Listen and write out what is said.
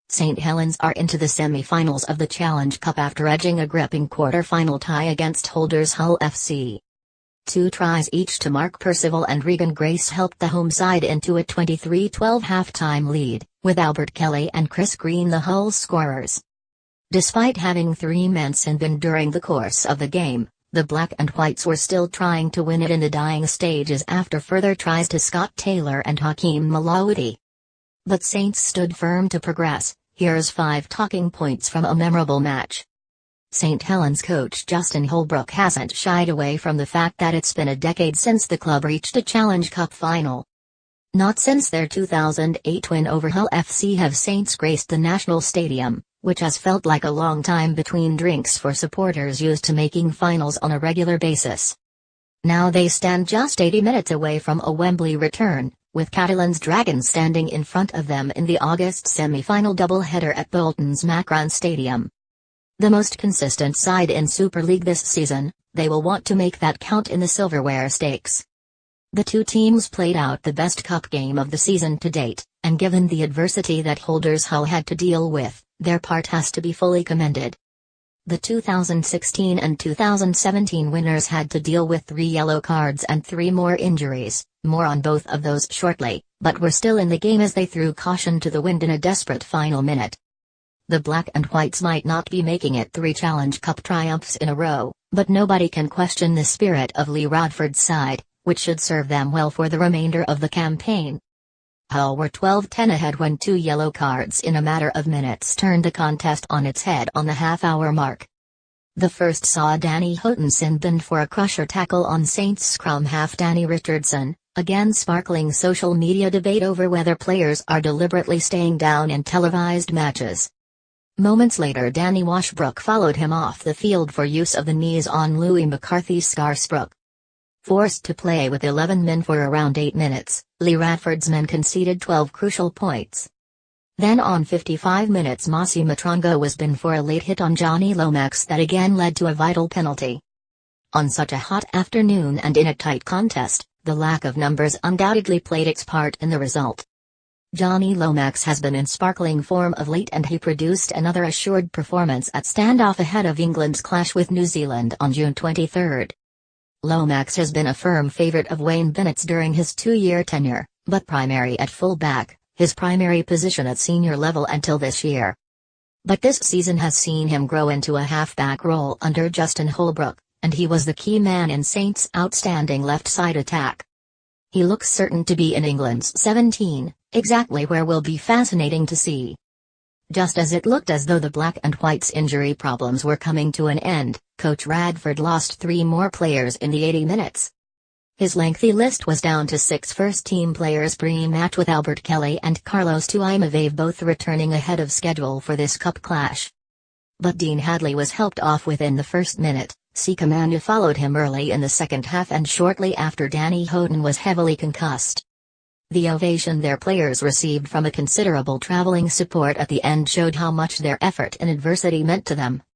St. Helens are into the semi-finals of the Challenge Cup after edging a gripping quarter-final tie against holders Hull FC. 2 tries each to mark Percival and Regan Grace helped the home side into a 23-12 half-time lead, with Albert Kelly and Chris Green the Hull scorers. Despite having 3 men sin-binned during the course of the game, the Black and Whites were still trying to win it in the dying stages after further tries to Scott Taylor and Hakeem Malawi. But Saints stood firm to progress. Here's 5 talking points from a memorable match. St. Helens coach Justin Holbrook hasn't shied away from the fact that it's been a decade since the club reached a Challenge Cup final. Not since their 2008 win over Hull FC have Saints graced the National Stadium, which has felt like a long time between drinks for supporters used to making finals on a regular basis. Now they stand just 80 minutes away from a Wembley return, with Catalan's Dragons standing in front of them in the August semi-final doubleheader at Bolton's Macron Stadium. The most consistent side in Super League this season, they will want to make that count in the silverware stakes. The 2 teams played out the best cup game of the season to date, and given the adversity that holders Hull had to deal with, their part has to be fully commended. The 2016 and 2017 winners had to deal with 3 yellow cards and 3 more injuries, more on both of those shortly, but were still in the game as they threw caution to the wind in a desperate final minute. The Black and Whites might not be making it 3 Challenge Cup triumphs in a row, but nobody can question the spirit of Lee Rodford's side, which should serve them well for the remainder of the campaign. Hull were 12-10 ahead when 2 yellow cards in a matter of minutes turned the contest on its head on the half-hour mark. The first saw Danny Houghton sin-binned for a crusher tackle on Saints scrum half Danny Richardson, again sparkling social media debate over whether players are deliberately staying down in televised matches. Moments later Danny Washbrook followed him off the field for use of the knees on Louis McCarthy's Scarsbrook. Forced to play with 11 men for around 8 minutes, Lee Radford's men conceded 12 crucial points. Then on 55 minutes Mossy Matrongo was binned for a late hit on Johnny Lomax that again led to a vital penalty. On such a hot afternoon and in a tight contest, the lack of numbers undoubtedly played its part in the result. Johnny Lomax has been in sparkling form of late and he produced another assured performance at standoff ahead of England's clash with New Zealand on June 23. Lomax has been a firm favourite of Wayne Bennett's during his 2-year tenure, but primary at full-back, his primary position at senior level until this year. But this season has seen him grow into a half-back role under Justin Holbrook, and he was the key man in Saints' outstanding left-side attack. He looks certain to be in England's 17, exactly where will be fascinating to see. Just as it looked as though the Black and Whites' injury problems were coming to an end, Coach Radford lost 3 more players in the 80 minutes. His lengthy list was down to 6 first-team players pre-match with Albert Kelly and Carlos Tuimavave both returning ahead of schedule for this cup clash. But Dean Hadley was helped off within the first minute, Sika Manu followed him early in the second half and shortly after Danny Houghton was heavily concussed. The ovation their players received from a considerable travelling support at the end showed how much their effort in adversity meant to them.